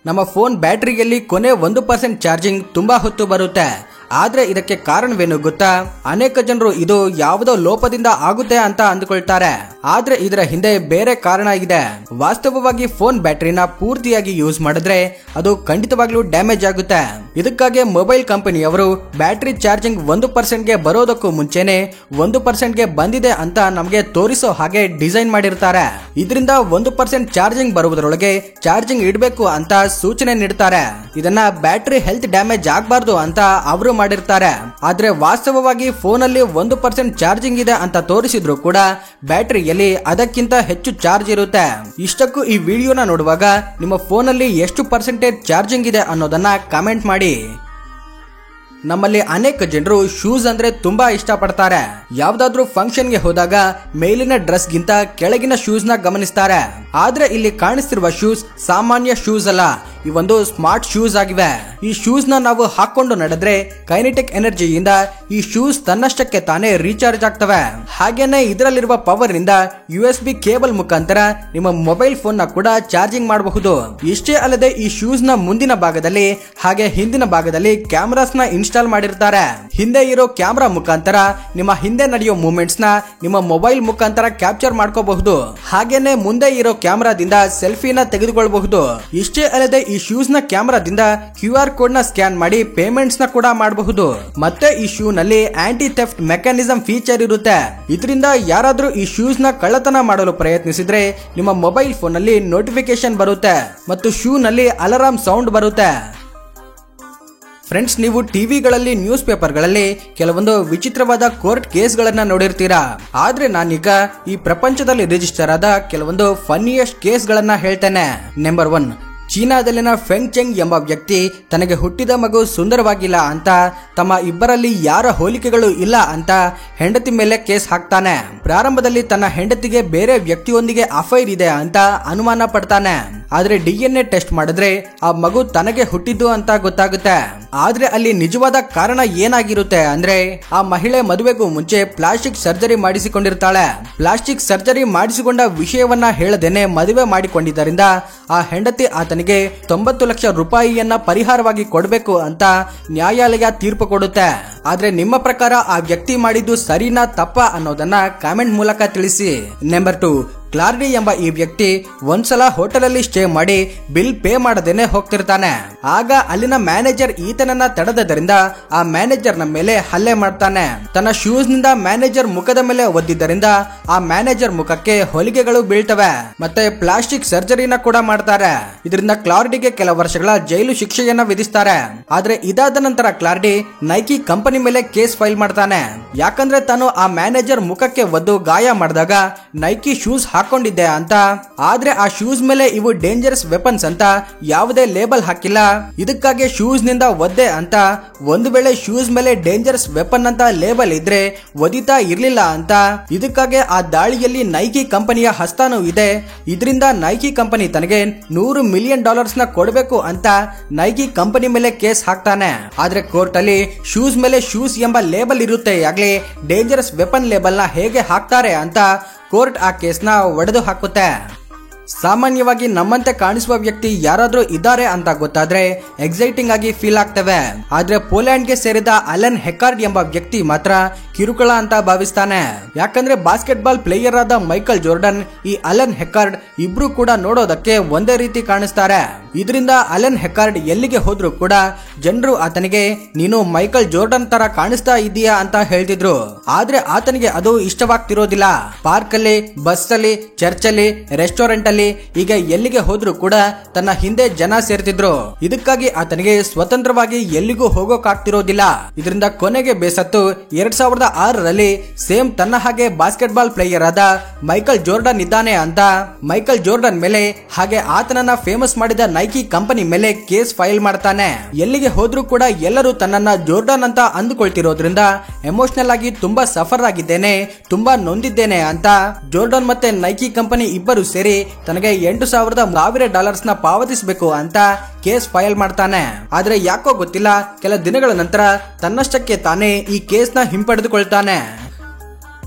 ನಮ್ಮ ಫೋನ್ ಬ್ಯಾಟರಿಯಲ್ಲಿ ಕೊನೆ 1% ಚಾರ್ಜಿಂಗ್ ತುಂಬಾ ಹೊತ್ತು ಬರುತ್ತೆ. ಆದ್ರೆ ಇದಕ್ಕೆ ಕಾರಣವೇನು ಗೊತ್ತಾ? ಅನೇಕ ಜನರು ಇದು ಯಾವುದೋ ಲೋಪದಿಂದ ಆಗುತ್ತೆ ಅಂತ ಅಂದುಕೊಳ್ತಾರೆ. ಆದ್ರೆ ಇದರ ಹಿಂದೆ ಬೇರೆ ಕಾರಣ ಇದೆ. ವಾಸ್ತವವಾಗಿ ಫೋನ್ ಬ್ಯಾಟರಿನ ಪೂರ್ತಿಯಾಗಿ ಯೂಸ್ ಮಾಡಿದ್ರೆ ಅದು ಖಂಡಿತವಾಗ್ಲೂ ಡ್ಯಾಮೇಜ್ ಆಗುತ್ತೆ. ಇದಕ್ಕಾಗಿ ಮೊಬೈಲ್ ಕಂಪನಿಯವರು ಬ್ಯಾಟರಿ ಚಾರ್ಜಿಂಗ್ 1% ಗೆ ಬರೋದಕ್ಕೂ ಮುಂಚೆನೆ 1% ಗೆ ಬಂದಿದೆ ಅಂತ ನಮಗೆ ತೋರಿಸೋ ಹಾಗೆ ಡಿಸೈನ್ ಮಾಡಿರ್ತಾರೆ. ಇದರಿಂದ 1% ಚಾರ್ಜಿಂಗ್ ಬರುವುದರೊಳಗೆ ಚಾರ್ಜಿಂಗ್ ಇಡಬೇಕು ಅಂತ ಸೂಚನೆ ನೀಡ್ತಾರೆ. ಇದನ್ನ ಬ್ಯಾಟರಿ ಹೆಲ್ತ್ ಡ್ಯಾಮೇಜ್ ಆಗಬಾರ್ದು ಅಂತ ಅವರು ಮಾಡಿರ್ತಾರೆ. ಆದ್ರೆ ವಾಸ್ತವವಾಗಿ ಫೋನ್ ಅಲ್ಲಿ 1% ಚಾರ್ಜಿಂಗ್ ಇದೆ ಅಂತ ತೋರಿಸಿದ್ರು ಕೂಡ ಬ್ಯಾಟರಿಯಲ್ಲಿ ಅದಕ್ಕಿಂತ ಹೆಚ್ಚು ಚಾರ್ಜ್ ಇರುತ್ತೆ. ಇಷ್ಟಕ್ಕೂ ಈ ವಿಡಿಯೋನ ನೋಡುವಾಗ ನಿಮ್ಮ ಫೋನ್ ಅಲ್ಲಿ ಎಷ್ಟು ಪರ್ಸೆಂಟೇಜ್ ಚಾರ್ಜಿಂಗ್ ಇದೆ ಅನ್ನೋದನ್ನ ಕಾಮೆಂಟ್ ಮಾಡಿ. ನಮ್ಮಲ್ಲಿ ಅನೇಕ ಜನರು ಶೂಸ್ ಅಂದ್ರೆ ತುಂಬಾ ಇಷ್ಟಪಡ್ತಾರೆ. ಯಾವ್ದಾದ್ರೂ ಫಂಕ್ಷನ್ ಗೆ ಹೋದಾಗ ಮೇಲಿನ ಡ್ರೆಸ್ ಗಿಂತ ಕೆಳಗಿನ ಶೂಸ್ ನ ಗಮನಿಸ್ತಾರೆ. ಆದ್ರೆ ಇಲ್ಲಿ ಕಾಣಿಸ್ತಿರುವ ಶೂಸ್ ಸಾಮಾನ್ಯ ಶೂಸ್ ಅಲ್ಲ, ಇವೊಂದು ಸ್ಮಾರ್ಟ್ ಶೂಸ್ ಆಗಿವೆ. ಈ ಶೂಸ್ ನ ನಾವು ಹಾಕೊಂಡು ನಡೆದ್ರೆ ಕೈನೆಟಿಕ್ ಎನರ್ಜಿಯಿಂದ ಈ ಶೂಸ್ ತನ್ನಷ್ಟಕ್ಕೆ ತಾನೇ ರೀಚಾರ್ಜ್ ಆಗ್ತವೆ. ಹಾಗೇನೆ ಇದರಲ್ಲಿರುವ ಪವರ್ ನಿಂದ USB ಕೇಬಲ್ ಮುಖಾಂತರ ನಿಮ್ಮ ಮೊಬೈಲ್ ಫೋನ್ ನ ಕೂಡ ಚಾರ್ಜಿಂಗ್ ಮಾಡಬಹುದು. ಇಷ್ಟೇ ಅಲ್ಲದೆ ಈ ಶೂಸ್ ನ ಮುಂದಿನ ಭಾಗದಲ್ಲಿ ಹಾಗೆ ಹಿಂದಿನ ಭಾಗದಲ್ಲಿ ಕ್ಯಾಮೆರಾಸ್ ನ ಇನ್ಸ್ಟಾಲ್ ಮಾಡಿರ್ತಾರೆ. ಹಿಂದೆ ಇರೋ ಕ್ಯಾಮೆರಾ ಮುಖಾಂತರ ನಿಮ್ಮ ಹಿಂದೆ ನಡೆಯೋ ಮೂವ್ಮೆಂಟ್ಸ್ ನ ನಿಮ್ಮ ಮೊಬೈಲ್ ಮುಖಾಂತರ ಕ್ಯಾಪ್ಚರ್ ಮಾಡ್ಕೋಬಹುದು. ಹಾಗೇನೆ ಮುಂದೆ ಇರೋ ಕ್ಯಾಮೆರಾದಿಂದ ಸೆಲ್ಫಿನ ತೆಗೆದುಕೊಳ್ಳಬಹುದು. ಇಷ್ಟೇ ಅಲ್ಲದೆ ಈ ಶೂಸ್ ನ ಕ್ಯಾಮೆರಾದಿಂದ QR ಕೋಡ್ ನ ಸ್ಕ್ಯಾನ್ ಮಾಡಿ ಪೇಮೆಂಟ್ಸ್ ನ ಕೂಡ ಮಾಡಬಹುದು. ಮತ್ತೆ ಈ ಶೂ ನಲ್ಲಿ ಆಂಟಿ ಥೆಫ್ಟ್ ಮೆಕ್ಯಾನಿಸಂ ಫೀಚರ್ ಇರುತ್ತೆ. ಇದರಿಂದ ಯಾರಾದ್ರೂ ಈ ಶೂಸ್ ನ ಕಳ್ಳತನ ಮಾಡಲು ಪ್ರಯತ್ನಿಸಿದ್ರೆ ನಿಮ್ಮ ಮೊಬೈಲ್ ಫೋನ್ ನಲ್ಲಿ ನೋಟಿಫಿಕೇಶನ್ ಬರುತ್ತೆ ಮತ್ತು ಶೂ ನಲ್ಲಿ ಅಲಾರಾಮ್ ಸೌಂಡ್ ಬರುತ್ತೆ. ಫ್ರೆಂಡ್ಸ್, ನೀವು ಟಿವಿಗಳಲ್ಲಿ ನ್ಯೂಸ್ ಪೇಪರ್ಗಳಲ್ಲಿ ಕೆಲವೊಂದು ವಿಚಿತ್ರವಾದ ಕೋರ್ಟ್ ಕೇಸ್ಗಳನ್ನ ನೋಡಿರ್ತೀರಾ. ಆದ್ರೆ ನಾನೀಗ ಈ ಪ್ರಪಂಚದಲ್ಲಿ ರಿಜಿಸ್ಟರ್ ಆದ ಕೆಲವೊಂದು ಫನ್ನಿಯೆಸ್ಟ್ ಕೇಸ್ಗಳನ್ನ ಹೇಳ್ತೇನೆ. ನಂಬರ್ 1, ಚೀನಾದಲ್ಲಿನ ಫೆಂಗ್ ಚೆಂಗ್ ಎಂಬ ವ್ಯಕ್ತಿ ತನಗೆ ಹುಟ್ಟಿದ ಮಗು ಸುಂದರವಾಗಿಲ್ಲ ಅಂತ, ತಮ್ಮ ಇಬ್ಬರಲ್ಲಿ ಯಾರ ಹೋಲಿಕೆಗಳು ಇಲ್ಲ ಅಂತ ಹೆಂಡತಿ ಮೇಲೆ ಕೇಸ್ ಹಾಕ್ತಾನೆ. ಪ್ರಾರಂಭದಲ್ಲಿ ತನ್ನ ಹೆಂಡತಿಗೆ ಬೇರೆ ವ್ಯಕ್ತಿಯೊಂದಿಗೆ ಅಫೈರ್ ಇದೆ ಅಂತ ಅನುಮಾನ ಪಡ್ತಾನೆ. ಆದ್ರೆ DNA ಟೆಸ್ಟ್ ಮಾಡಿದ್ರೆ ಆ ಮಗು ತನಗೆ ಹುಟ್ಟಿದ್ದು ಅಂತ ಗೊತ್ತಾಗುತ್ತೆ. ಆದ್ರೆ ಅಲ್ಲಿ ನಿಜವಾದ ಕಾರಣ ಏನಾಗಿರುತ್ತೆ ಅಂದ್ರೆ, ಆ ಮಹಿಳೆ ಮದುವೆಗೂ ಮುಂಚೆ ಪ್ಲಾಸ್ಟಿಕ್ ಸರ್ಜರಿ ಮಾಡಿಸಿಕೊಂಡಿರ್ತಾಳೆ. ಪ್ಲಾಸ್ಟಿಕ್ ಸರ್ಜರಿ ಮಾಡಿಸಿಕೊಂಡ ವಿಷಯವನ್ನ ಹೇಳದೇನೆ ಮದುವೆ ಮಾಡಿಕೊಂಡಿದ್ದರಿಂದ ಆ ಹೆಂಡತಿ ಆತನಿಗೆ 90 ಲಕ್ಷ ರೂಪಾಯಿಯನ್ನ ಪರಿಹಾರವಾಗಿ ಕೊಡಬೇಕು ಅಂತ ನ್ಯಾಯಾಲಯ ತೀರ್ಪು ಕೊಡುತ್ತೆ. ಆದ್ರೆ ನಿಮ್ಮ ಪ್ರಕಾರ ಆ ವ್ಯಕ್ತಿ ಮಾಡಿದ್ದು ಸರಿನಾ ತಪ್ಪಾ ಅನ್ನೋದನ್ನ ಕಾಮೆಂಟ್ ಮೂಲಕ ತಿಳಿಸಿ. ನಂಬರ್ 2, ಕ್ಲಾರ್ಡಿ ಎಂಬ ಈ ವ್ಯಕ್ತಿ ಒಂದ್ಸಲ ಹೋಟೆಲ್ ಅಲ್ಲಿ ಸ್ಟೇ ಮಾಡಿ ಬಿಲ್ ಪೇ ಮಾಡದೇನೆ ಹೋಗ್ತಿರ್ತಾನೆ. ಆಗ ಅಲ್ಲಿನ ಮ್ಯಾನೇಜರ್ ಈತನನ್ನ ತಡೆದರಿಂದ ಆ ಮ್ಯಾನೇಜರ್ ನ ಮೇಲೆ ಹಲ್ಲೆ ಮಾಡ್ತಾನೆ. ತನ್ನ ಶೂಸ್ ನಿಂದ ಮ್ಯಾನೇಜರ್ ಮುಖದ ಮೇಲೆ ಒದ್ದಿದ್ದರಿಂದ ಆ ಮ್ಯಾನೇಜರ್ ಮುಖಕ್ಕೆ ಹೊಲಿಗೆಗಳು ಬೀಳ್ತವೆ. ಮತ್ತೆ ಪ್ಲಾಸ್ಟಿಕ್ ಸರ್ಜರಿನ ಕೂಡ ಮಾಡ್ತಾರೆ. ಇದರಿಂದ ಕ್ಲಾರ್ಡಿಗೆ ಕೆಲ ವರ್ಷಗಳ ಜೈಲು ಶಿಕ್ಷೆಯನ್ನ ವಿಧಿಸ್ತಾರೆ. ಆದ್ರೆ ಇದಾದ ನಂತರ ಕ್ಲಾರ್ಡಿ ನೈಕಿ ಕಂಪನಿ ಮೇಲೆ ಕೇಸ್ ಫೈಲ್ ಮಾಡ್ತಾನೆ. ಯಾಕಂದ್ರೆ ತಾನು ಆ ಮ್ಯಾನೇಜರ್ ಮುಖಕ್ಕೆ ಒದ್ದು ಗಾಯ ಮಾಡಿದಾಗ ನೈಕಿ ಶೂಸ್ ಹಾಕೊಂಡಿದ್ದೆ ಅಂತ. ಆದ್ರೆ ಆ ಶೂಸ್ ಮೇಲೆ ಇವು ಡೇಂಜರಸ್ ವೆಪನ್ಸ್ ಅಂತ ಯಾವುದೇ ಲೇಬಲ್ ಹಾಕಿಲ್ಲ. ಇದಕ್ಕಾಗಿ ಶೂಸ್ ನಿಂದ ಒದ್ದೆ ಅಂತ. ಒಂದು ವೇಳೆ ಶೂಸ್ ಮೇಲೆ ಡೇಂಜರಸ್ ವೆಪನ್ ಅಂತ ಲೇಬಲ್ ಇದ್ರೆ ಒದಿತಾ ಇರ್ಲಿಲ್ಲ ಅಂತ. ಇದಕ್ಕಾಗಿ ಆ ದಾಳಿಯಲ್ಲಿ ನೈಕಿ ಕಂಪನಿಯ ಹಸ್ತಾನು ಇದೆ. ಇದರಿಂದ ನೈಕಿ ಕಂಪನಿ ತನಗೆ $100 ಮಿಲಿಯನ್ ನ ಕೊಡಬೇಕು ಅಂತ ನೈಕಿ ಕಂಪನಿ ಮೇಲೆ ಕೇಸ್ ಹಾಕ್ತಾನೆ. ಆದ್ರೆ ಕೋರ್ಟ್ ಅಲ್ಲಿ ಶೂಸ್ ಮೇಲೆ ಶೂಸ್ ಎಂಬ ಲೇಬಲ್ ಇರುತ್ತೆ ಆಗ್ಲಿ ಡೇಂಜರಸ್ ವೆಪನ್ ಲೇಬಲ್ ನ ಹೇಗೆ ಹಾಕ್ತಾರೆ ಅಂತ ಕೋರ್ಟ್ ಆ ಕೇಸ್ನ ಒಡೆದು ಹಾಕುತ್ತೆ. ಸಾಮಾನ್ಯವಾಗಿ ನಮ್ಮಂತೆ ಕಾಣಿಸುವ ವ್ಯಕ್ತಿ ಯಾರಾದ್ರೂ ಇದ್ದಾರೆ ಅಂತ ಗೊತ್ತಾದ್ರೆ ಎಕ್ಸೈಟಿಂಗ್ ಆಗಿ ಫೀಲ್ ಆಗ್ತವೆ. ಆದ್ರೆ ಪೋಲ್ಯಾಂಡ್ಗೆ ಸೇರಿದ ಅಲೆನ್ ಹೆಕಾರ್ಡ್ ಎಂಬ ವ್ಯಕ್ತಿ ಮಾತ್ರ ಕಿರುಕುಳ ಅಂತ ಭಾವಿಸ್ತಾನೆ. ಯಾಕಂದ್ರೆ ಬಾಸ್ಕೆಟ್ಬಾಲ್ ಪ್ಲೇಯರ್ ಆದ ಮೈಕಲ್ ಜೋರ್ಡನ್, ಈ ಅಲೆನ್ ಹೆಕಾರ್ಡ್ ಇಬ್ರು ಕೂಡ ನೋಡೋದಕ್ಕೆ ಒಂದೇ ರೀತಿ ಕಾಣಿಸ್ತಾರೆ. ಇದರಿಂದ ಅಲೆನ್ ಹೆಕಾರ್ಡ್ ಎಲ್ಲಿಗೆ ಹೋದ್ರು ಕೂಡ ಜನರು ಆತನಿಗೆ ನೀನು ಮೈಕಲ್ ಜೋರ್ಡನ್ ತರ ಕಾಣಿಸ್ತಾ ಇದೀಯಾ ಅಂತ ಹೇಳ್ತಿದ್ರು. ಆದ್ರೆ ಆತನಿಗೆ ಅದು ಇಷ್ಟವಾಗ್ತಿರೋದಿಲ್ಲ. ಪಾರ್ಕ್ ಅಲ್ಲಿ, ಬಸ್ ಅಲ್ಲಿ, ಚರ್ಚ್ ಅಲ್ಲಿ, ರೆಸ್ಟೋರೆಂಟ್ ಅಲ್ಲಿ, ಈಗ ಎಲ್ಲಿಗೆ ಹೋದ್ರು ಕೂಡ ತನ್ನ ಹಿಂದೆ ಜನ ಸೇರ್ತಿದ್ರು. ಇದಕ್ಕಾಗಿ ಆತನಿಗೆ ಸ್ವತಂತ್ರವಾಗಿ ಎಲ್ಲಿಗೂ ಹೋಗೋಕಾಗ್ತಿರೋದಿಲ್ಲ. ಇದರಿಂದ ಕೊನೆಗೆ ಬೇಸತ್ತು 2006ರಲ್ಲಿ ಸೇಮ್ ತನ್ನ ಹಾಗೆ ಬಾಸ್ಕೆಟ್ಬಾಲ್ ಪ್ಲೇಯರ್ ಆದ ಮೈಕಲ್ ಜೋರ್ಡನ್ ಇದ್ದಾನೆ ಅಂತ ಮೈಕಲ್ ಜೋರ್ಡನ್ ಮೇಲೆ ಹಾಗೆ ಆತನನ್ನ ಫೇಮಸ್ ಮಾಡಿದ ನೈಕಿ ಕಂಪನಿ ಮೇಲೆ ಕೇಸ್ ಫೈಲ್ ಮಾಡ್ತಾನೆ. ಎಲ್ಲಿಗೆ ಹೋದ್ರೂ ಕೂಡ ಎಲ್ಲರೂ ತನ್ನನ್ನ ಜೋರ್ಡನ್ ಅಂತ ಅಂದುಕೊಳ್ತಿರೋದ್ರಿಂದ ಎಮೋಷನಲ್ ಆಗಿ ತುಂಬಾ ಸಫರ್ ಆಗಿದ್ದೇನೆ, ತುಂಬಾ ನೊಂದಿದ್ದೇನೆ ಅಂತ ಜೋರ್ಡನ್ ಮತ್ತೆ ನೈಕಿ ಕಂಪನಿ ಇಬ್ಬರು ಸೇರಿ ತನಗೆ $8,000 ನ ಪಾವತಿಸಬೇಕು ಅಂತ ಕೇಸ್ ಫೈಲ್ ಮಾಡ್ತಾನೆ. ಆದ್ರೆ ಯಾಕೋ ಗೊತ್ತಿಲ್ಲ, ಕೆಲ ದಿನಗಳ ನಂತರ ತನ್ನಷ್ಟಕ್ಕೆ ತಾನೇ ಈ ಕೇಸ್ನ ಹಿಂಪಡೆದುಕೊಳ್ತಾನೆ.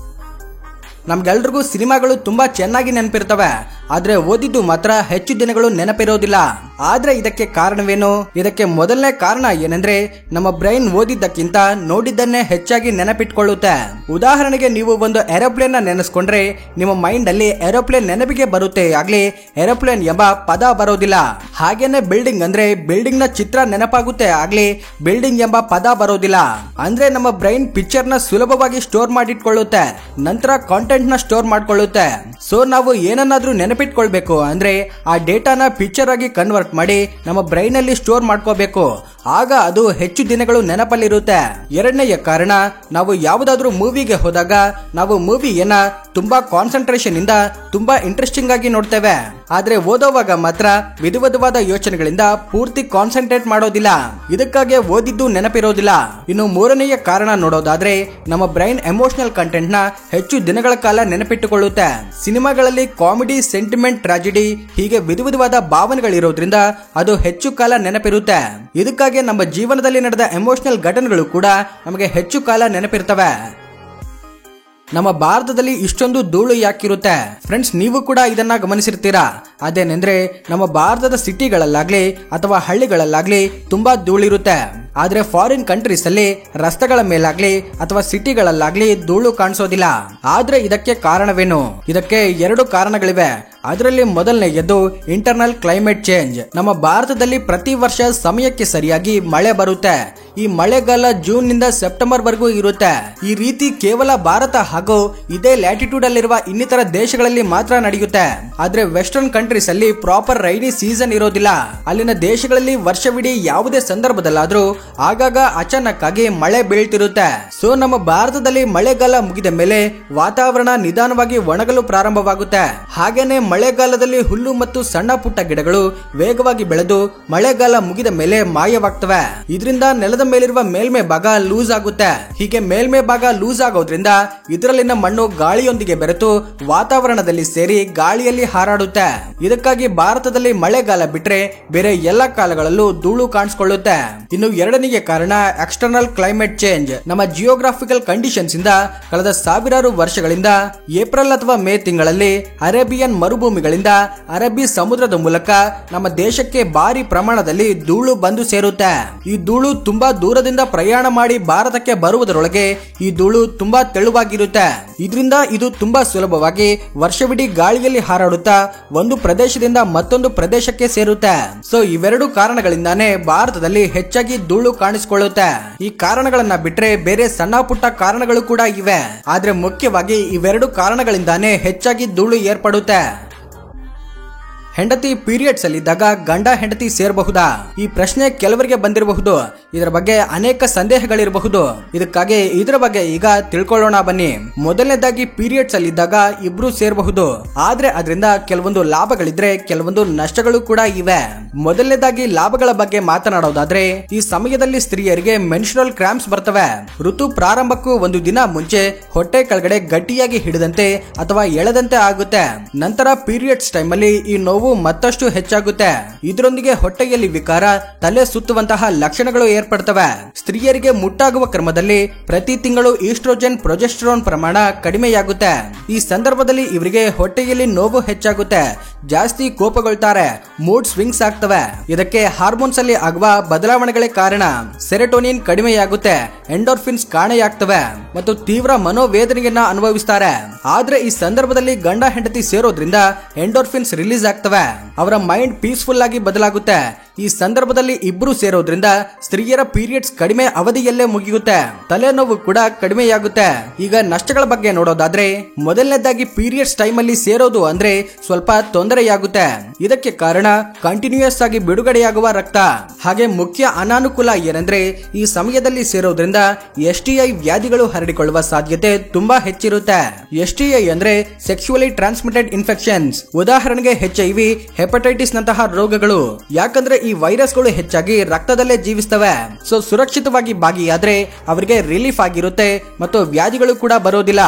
ನಮ್ಗೆಲ್ರಿಗೂ ಸಿನಿಮಾಗಳು ತುಂಬಾ ಚೆನ್ನಾಗಿ ನೆನಪಿರ್ತವೆ, ಆದ್ರೆ ಓದಿದ್ದು ಮಾತ್ರ ಹೆಚ್ಚು ದಿನಗಳು ನೆನಪಿರೋದಿಲ್ಲ. ಆದ್ರೆ ಇದಕ್ಕೆ ಕಾರಣವೇನು? ಇದಕ್ಕೆ ಮೊದಲನೇ ಕಾರಣ ಏನಂದ್ರೆ ನಮ್ಮ ಬ್ರೈನ್ ಓದಿದ್ದಕ್ಕಿಂತ ನೋಡಿದ್ದನ್ನೇ ಹೆಚ್ಚಾಗಿ ನೆನಪಿಟ್ಕೊಳ್ಳುತ್ತೆ. ಉದಾಹರಣೆಗೆ ನೀವು ಒಂದು ಏರೋಪ್ಲೇನ್ ನ ನೆನೆಸ್ಕೊಂಡ್ರೆ ನಿಮ್ಮ ಮೈಂಡ್ ಅಲ್ಲಿ ಏರೋಪ್ಲೇನ್ ನೆನಪಿಗೆ ಬರುತ್ತೆ, ಆಗ್ಲಿ ಏರೋಪ್ಲೇನ್ ಎಂಬ ಪದ ಬರೋದಿಲ್ಲ. ಹಾಗೇನೆ ಬಿಲ್ಡಿಂಗ್ ಅಂದ್ರೆ ಬಿಲ್ಡಿಂಗ್ ನ ಚಿತ್ರ ನೆನಪಾಗುತ್ತೆ, ಆಗ್ಲಿ ಬಿಲ್ಡಿಂಗ್ ಎಂಬ ಪದ ಬರೋದಿಲ್ಲ. ಅಂದ್ರೆ ನಮ್ಮ ಬ್ರೈನ್ ಪಿಕ್ಚರ್ ನ ಸುಲಭವಾಗಿ ಸ್ಟೋರ್ ಮಾಡಿಟ್ಕೊಳ್ಳುತ್ತೆ, ನಂತರ ಕಾಂಟೆಂಟ್ ನ ಸ್ಟೋರ್ ಮಾಡ್ಕೊಳ್ಳುತ್ತೆ. ಸೊ ನಾವು ಏನನ್ನಾದ್ರೂ ನೆನಪಿಟ್ಕೊಳ್ಬೇಕು ಅಂದ್ರೆ ಆ ಡೇಟಾನ ಪಿಕ್ಚರ್ ಆಗಿ ಕನ್ವರ್ಟ್ ಮಾಡಿ ನಮ್ಮ ಬ್ರೈನ್ ಅಲ್ಲಿ ಸ್ಟೋರ್ ಮಾಡ್ಕೋಬೇಕು, ಆಗ ಅದು ಹೆಚ್ಚು ದಿನಗಳು ನೆನಪಲ್ಲಿರುತ್ತೆ. ಎರಡನೆಯ ಕಾರಣ, ನಾವು ಯಾವುದಾದ್ರೂ ಮೂವಿಗೆ ಹೋದಾಗ ನಾವು ಮೂವಿಯನ್ನ ತುಂಬಾ ಕಾನ್ಸಂಟ್ರೇಷನ್ ಇಂದ ತುಂಬಾ ಇಂಟ್ರೆಸ್ಟಿಂಗ್ ಆಗಿ ನೋಡ್ತೇವೆ, ಆದ್ರೆ ಓದೋವಾಗ ಮಾತ್ರ ವಿಧವಾದ ಯೋಚನೆಗಳಿಂದ ಪೂರ್ತಿ ಕಾನ್ಸಂಟ್ರೇಟ್ ಮಾಡೋದಿಲ್ಲ, ಇದಕ್ಕಾಗಿ ಓದಿದ್ದು ನೆನಪಿರೋದಿಲ್ಲ. ಇನ್ನು ಮೂರನೆಯ ಕಾರಣ ನೋಡೋದಾದ್ರೆ ನಮ್ಮ ಬ್ರೈನ್ ಎಮೋಷನಲ್ ಕಂಟೆಂಟ್ ನ ಹೆಚ್ಚು ದಿನಗಳ ಕಾಲ ನೆನಪಿಟ್ಟುಕೊಳ್ಳುತ್ತೆ. ಸಿನಿಮಾಗಳಲ್ಲಿ ಕಾಮಿಡಿ, ಸೆಂಟಿಮೆಂಟ್, ಟ್ರಾಜಿಡಿ ಹೀಗೆ ವಿಧವಾದ ಭಾವನೆಗಳಿರೋದ್ರಿಂದ ಅದು ಹೆಚ್ಚು ಕಾಲ ನೆನಪಿರುತ್ತೆ. ಇದಕ್ಕಾಗಿ ನಮ್ಮ ಜೀವನದಲ್ಲಿ ನಡೆದ ಎಮೋಷನಲ್ ಘಟನೆಗಳು ಕೂಡ ನಮಗೆ ಹೆಚ್ಚು ಕಾಲ ನೆನಪಿರ್ತವೆ. ನಮ್ಮ ಭಾರತದಲ್ಲಿ ಇಷ್ಟೊಂದು ಧೂಳು ಯಾಕಿರುತ್ತೆ? ಫ್ರೆಂಡ್ಸ್, ನೀವು ಕೂಡ ಇದನ್ನ ಗಮನಿಸಿರ್ತೀರಾ. ಅದೇನೆಂದ್ರೆ ನಮ್ಮ ಭಾರತದ ಸಿಟಿಗಳಲ್ಲಾಗ್ಲಿ ಅಥವಾ ಹಳ್ಳಿಗಳಲ್ಲಾಗ್ಲಿ ತುಂಬಾ ಧೂಳಿರುತ್ತೆ, ಆದ್ರೆ ಫಾರಿನ್ ಕಂಟ್ರೀಸ್ ಅಲ್ಲಿ ರಸ್ತೆಗಳ ಮೇಲಾಗ್ಲಿ ಅಥವಾ ಸಿಟಿಗಳಲ್ಲಾಗ್ಲಿ ಧೂಳು ಕಾಣಿಸೋದಿಲ್ಲ. ಆದ್ರೆ ಇದಕ್ಕೆ ಕಾರಣವೇನು? ಇದಕ್ಕೆ ಎರಡು ಕಾರಣಗಳಿವೆ. ಅದರಲ್ಲಿ ಮೊದಲನೆಯದು ಇಂಟರ್ನಲ್ ಕ್ಲೈಮೇಟ್ ಚೇಂಜ್. ನಮ್ಮ ಭಾರತದಲ್ಲಿ ಪ್ರತಿ ವರ್ಷ ಸಮಯಕ್ಕೆ ಸರಿಯಾಗಿ ಮಳೆ ಬರುತ್ತೆ. ಈ ಮಳೆಗಾಲ ಜೂನ್ ನಿಂದ ಸೆಪ್ಟೆಂಬರ್ ವರೆಗೂ ಇರುತ್ತೆ. ಈ ರೀತಿ ಕೇವಲ ಭಾರತ ಹಾಗೂ ಇದೇ ಲ್ಯಾಟಿಟ್ಯೂಡ್ ಅಲ್ಲಿರುವ ಇನ್ನಿತರ ದೇಶಗಳಲ್ಲಿ ಮಾತ್ರ ನಡೆಯುತ್ತೆ. ಆದ್ರೆ ವೆಸ್ಟರ್ನ್ ಕಂಟ್ರೀಸ್ ಅಲ್ಲಿ ಪ್ರಾಪರ್ ರೈನಿ ಸೀಸನ್ ಇರೋದಿಲ್ಲ. ಅಲ್ಲಿನ ದೇಶಗಳಲ್ಲಿ ವರ್ಷವಿಡೀ ಯಾವುದೇ ಸಂದರ್ಭದಲ್ಲಾದ್ರೂ ಆಗಾಗ ಅಚಾನಕ್ ಆಗಿ ಮಳೆ ಬೀಳ್ತಿರುತ್ತೆ. ಸೊ ನಮ್ಮ ಭಾರತದಲ್ಲಿ ಮಳೆಗಾಲ ಮುಗಿದ ಮೇಲೆ ವಾತಾವರಣ ನಿಧಾನವಾಗಿ ಒಣಗಲು ಪ್ರಾರಂಭವಾಗುತ್ತೆ. ಹಾಗೇನೆ ಮಳೆಗಾಲದಲ್ಲಿ ಹುಲ್ಲು ಮತ್ತು ಸಣ್ಣ ಪುಟ್ಟ ಗಿಡಗಳು ವೇಗವಾಗಿ ಬೆಳೆದು ಮಳೆಗಾಲ ಮುಗಿದ ಮೇಲೆ ಮಾಯವಾಗ್ತವೆ. ಇದರಿಂದ ನೆಲದ ಮೇಲಿರುವ ಮೇಲ್ಮೈ ಭಾಗ ಲೂಸ್ ಆಗುತ್ತೆ. ಹೀಗೆ ಮೇಲ್ಮೈ ಭಾಗ ಲೂಸ್ ಆಗೋದ್ರಿಂದ ಇದರಲ್ಲಿನ ಮಣ್ಣು ಗಾಳಿಯೊಂದಿಗೆ ಬೆರೆತು ವಾತಾವರಣದಲ್ಲಿ ಸೇರಿ ಗಾಳಿಯಲ್ಲಿ ಹಾರಾಡುತ್ತೆ. ಇದಕ್ಕಾಗಿ ಭಾರತದಲ್ಲಿ ಮಳೆಗಾಲ ಬಿಟ್ರೆ ಬೇರೆ ಎಲ್ಲ ಕಾಲಗಳಲ್ಲೂ ಧೂಳು ಕಾಣಿಸಿಕೊಳ್ಳುತ್ತೆ. ಇನ್ನು ಎರಡನೆಯ ಕಾರಣ ಎಕ್ಸ್ಟರ್ನಲ್ ಕ್ಲೈಮೇಟ್ ಚೇಂಜ್. ನಮ್ಮ ಜಿಯೋಗ್ರಾಫಿಕಲ್ ಕಂಡೀಷನ್ಸ್ ಇಂದ ಕಳೆದ ಸಾವಿರಾರು ವರ್ಷಗಳಿಂದ ಏಪ್ರಿಲ್ ಅಥವಾ ಮೇ ತಿಂಗಳಲ್ಲಿ ಅರೇಬಿಯನ್ ಮರುಭೂಮಿಗಳಿಂದ ಅರಬ್ಬಿ ಸಮುದ್ರದ ಮೂಲಕ ನಮ್ಮ ದೇಶಕ್ಕೆ ಭಾರಿ ಪ್ರಮಾಣದಲ್ಲಿ ಧೂಳು ಬಂದು ಸೇರುತ್ತೆ. ಈ ಧೂಳು ತುಂಬಾ ದೂರದಿಂದ ಪ್ರಯಾಣ ಮಾಡಿ ಭಾರತಕ್ಕೆ ಬರುವುದರೊಳಗೆ ಈ ಧೂಳು ತುಂಬಾ ತೆಳುವಾಗಿರುತ್ತೆ. ಇದರಿಂದ ಇದು ತುಂಬಾ ಸುಲಭವಾಗಿ ವರ್ಷವಿಡೀ ಗಾಳಿಯಲ್ಲಿ ಹಾರಾಡುತ್ತಾ ಒಂದು ಪ್ರದೇಶದಿಂದ ಮತ್ತೊಂದು ಪ್ರದೇಶಕ್ಕೆ ಸೇರುತ್ತೆ. ಸೊ ಇವೆರಡು ಕಾರಣಗಳಿಂದಾನೇ ಭಾರತದಲ್ಲಿ ಹೆಚ್ಚಾಗಿ ಧೂಳು ಕಾಣಿಸಿಕೊಳ್ಳುತ್ತೆ. ಈ ಕಾರಣಗಳನ್ನ ಬಿಟ್ರೆ ಬೇರೆ ಸಣ್ಣ ಪುಟ್ಟ ಕಾರಣಗಳು ಕೂಡ ಇವೆ, ಆದ್ರೆ ಮುಖ್ಯವಾಗಿ ಇವೆರಡು ಕಾರಣಗಳಿಂದಾನೇ ಹೆಚ್ಚಾಗಿ ಧೂಳು ಏರ್ಪಡುತ್ತೆ. ಹೆಂಡತಿ ಪೀರಿಯಡ್ಸ್ ಅಲ್ಲಿದ್ದಾಗ ಗಂಡ ಹೆಂಡತಿ ಸೇರಬಹುದಾ? ಈ ಪ್ರಶ್ನೆ ಕೆಲವರಿಗೆ ಬಂದಿರಬಹುದು. ಇದರ ಬಗ್ಗೆ ಅನೇಕ ಸಂದೇಹಗಳಿರಬಹುದು. ಇದಕ್ಕಾಗಿ ಇದರ ಬಗ್ಗೆ ಈಗ ತಿಳ್ಕೊಳ್ಳೋಣ ಬನ್ನಿ. ಮೊದಲನೇದಾಗಿ ಪೀರಿಯಡ್ಸ್ ಅಲ್ಲಿದ್ದಾಗ ಇಬ್ರು ಸೇರಬಹುದು, ಆದ್ರೆ ಅದರಿಂದ ಕೆಲವೊಂದು ಲಾಭಗಳಿದ್ರೆ ಕೆಲವೊಂದು ನಷ್ಟಗಳು ಕೂಡ ಇವೆ. ಮೊದಲನೇದಾಗಿ ಲಾಭಗಳ ಬಗ್ಗೆ ಮಾತನಾಡೋದಾದ್ರೆ ಈ ಸಮಯದಲ್ಲಿ ಸ್ತ್ರೀಯರಿಗೆ ಮೆನ್ಸ್ಟ್ರುಯಲ್ ಕ್ರಾಂಪ್ಸ್ ಬರ್ತವೆ. ಋತು ಪ್ರಾರಂಭಕ್ಕೂ ಒಂದು ದಿನ ಮುಂಚೆ ಹೊಟ್ಟೆ ಕೆಳಗಡೆ ಗಟ್ಟಿಯಾಗಿ ಹಿಡಿದಂತೆ ಅಥವಾ ಎಳೆದಂತೆ ಆಗುತ್ತೆ. ನಂತರ ಪೀರಿಯಡ್ಸ್ ಟೈಮ್ ಅಲ್ಲಿ ಈ ನೋವು ಮತ್ತಷ್ಟು ಹೆಚ್ಚಾಗುತ್ತೆ. ಇದರೊಂದಿಗೆ ಹೊಟ್ಟೆಯಲ್ಲಿ ವಿಕಾರ, ತಲೆ ಸುತ್ತುವಂತಹ ಲಕ್ಷಣಗಳು ಏರ್ಪಡ್ತವೆ. ಸ್ತ್ರೀಯರಿಗೆ ಮುಟ್ಟಾಗುವ ಕ್ರಮದಲ್ಲಿ ಪ್ರತಿ ತಿಂಗಳು ಈಸ್ಟ್ರೋಜನ್, ಪ್ರೊಜೆಸ್ಟೆರಾನ್ ಪ್ರಮಾಣ ಕಡಿಮೆಯಾಗುತ್ತೆ. ಈ ಸಂದರ್ಭದಲ್ಲಿ ಇವರಿಗೆ ಹೊಟ್ಟೆಯಲ್ಲಿ ನೋವು ಹೆಚ್ಚಾಗುತ್ತೆ, ಜಾಸ್ತಿ ಕೋಪಗೊಳ್ತಾರೆ, ಮೂಡ್ ಸ್ವಿಂಗ್ಸ್ ಆಗ್ತವೆ. ಇದಕ್ಕೆ ಹಾರ್ಮೋನ್ಸ್ ಅಲ್ಲಿ ಆಗುವ ಬದಲಾವಣೆಗಳೇ ಕಾರಣ. ಸೆರೆಟೋನಿನ್ ಕಡಿಮೆಯಾಗುತ್ತೆ, ಎಂಡೋರ್ಫಿನ್ಸ್ ಕಾಣೆಯಾಗ್ತವೆ ಮತ್ತು ತೀವ್ರ ಮನೋವೇದನೆಯನ್ನ ಅನುಭವಿಸ್ತಾರೆ. ಆದ್ರೆ ಈ ಸಂದರ್ಭದಲ್ಲಿ ಗಂಡ ಹೆಂಡತಿ ಸೇರೋದ್ರಿಂದ ಎಂಡೋರ್ಫಿನ್ಸ್ ರಿಲೀಸ್ ಆಗ್ತವೆ, ಅವರ ಮೈಂಡ್ ಪೀಸ್ಫುಲ್ ಆಗಿ ಬದಲಾಗುತ್ತೆ. ಈ ಸಂದರ್ಭದಲ್ಲಿ ಇಬ್ರು ಸೇರೋದ್ರಿಂದ ಸ್ತ್ರೀಯರ ಪೀರಿಯಡ್ಸ್ ಕಡಿಮೆ ಅವಧಿಯಲ್ಲೇ ಮುಗಿಯುತ್ತೆ, ತಲೆನೋವು ಕೂಡ ಕಡಿಮೆಯಾಗುತ್ತೆ. ಈಗ ನಷ್ಟಗಳ ಬಗ್ಗೆ ನೋಡೋದಾದ್ರೆ ಮೊದಲನೇದಾಗಿ ಪೀರಿಯಡ್ಸ್ ಟೈಮ್ ಅಲ್ಲಿ ಸೇರೋದು ಅಂದ್ರೆ ಸ್ವಲ್ಪ ತೊಂದರೆಯಾಗುತ್ತೆ. ಇದಕ್ಕೆ ಕಾರಣ ಕಂಟಿನ್ಯೂಯಸ್ ಆಗಿ ಬಿಡುಗಡೆಯಾಗುವ ರಕ್ತ. ಹಾಗೆ ಮುಖ್ಯ ಅನಾನುಕೂಲ ಏನಂದ್ರೆ ಈ ಸಮಯದಲ್ಲಿ ಸೇರೋದ್ರಿಂದ STI ವ್ಯಾಧಿಗಳು ಹರಡಿಕೊಳ್ಳುವ ಸಾಧ್ಯತೆ ತುಂಬಾ ಹೆಚ್ಚಿರುತ್ತೆ. STI ಅಂದ್ರೆ ಸೆಕ್ಸುವಲಿ ಟ್ರಾನ್ಸ್ಮಿಟೆಡ್ ಇನ್ಫೆಕ್ಷನ್ಸ್. ಉದಾಹರಣೆಗೆ HIV, ಹೆಪಟೈಟಿಸ್ ನಂತಹ ರೋಗಗಳು. ಯಾಕಂದ್ರೆ ಈ ವೈರಸ್ಗಳು ಹೆಚ್ಚಾಗಿ ರಕ್ತದಲ್ಲೇ ಜೀವಿಸ್ತವೆ. ಸೊ ಸುರಕ್ಷಿತವಾಗಿ ಭಾಗಿಯಾದ್ರೆ ಅವರಿಗೆ ರಿಲೀಫ್ ಆಗಿರುತ್ತೆ ಮತ್ತು ವ್ಯಾಧಿಗಳು ಕೂಡ ಬರೋದಿಲ್ಲ.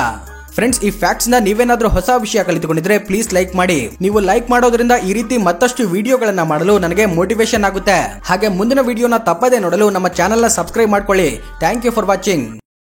ಫ್ರೆಂಡ್ಸ್, ಈ ಫ್ಯಾಕ್ಟ್ಸ್ ನ ನೀವೇನಾದ್ರೂ ಹೊಸ ವಿಷಯ ಕಲಿತುಕೊಂಡಿದ್ರೆ ಪ್ಲೀಸ್ ಲೈಕ್ ಮಾಡಿ. ನೀವು ಲೈಕ್ ಮಾಡೋದ್ರಿಂದ ಈ ರೀತಿ ಮತ್ತಷ್ಟು ವಿಡಿಯೋಗಳನ್ನ ಮಾಡಲು ನನಗೆ ಮೋಟಿವೇಶನ್ ಆಗುತ್ತೆ. ಹಾಗೆ ಮುಂದಿನ ವಿಡಿಯೋನ ತಪ್ಪದೇ ನೋಡಲು ನಮ್ಮ ಚಾನೆಲ್ ನ ಸಬ್ಸ್ಕ್ರೈಬ್ ಮಾಡ್ಕೊಳ್ಳಿ. Thank you for watching.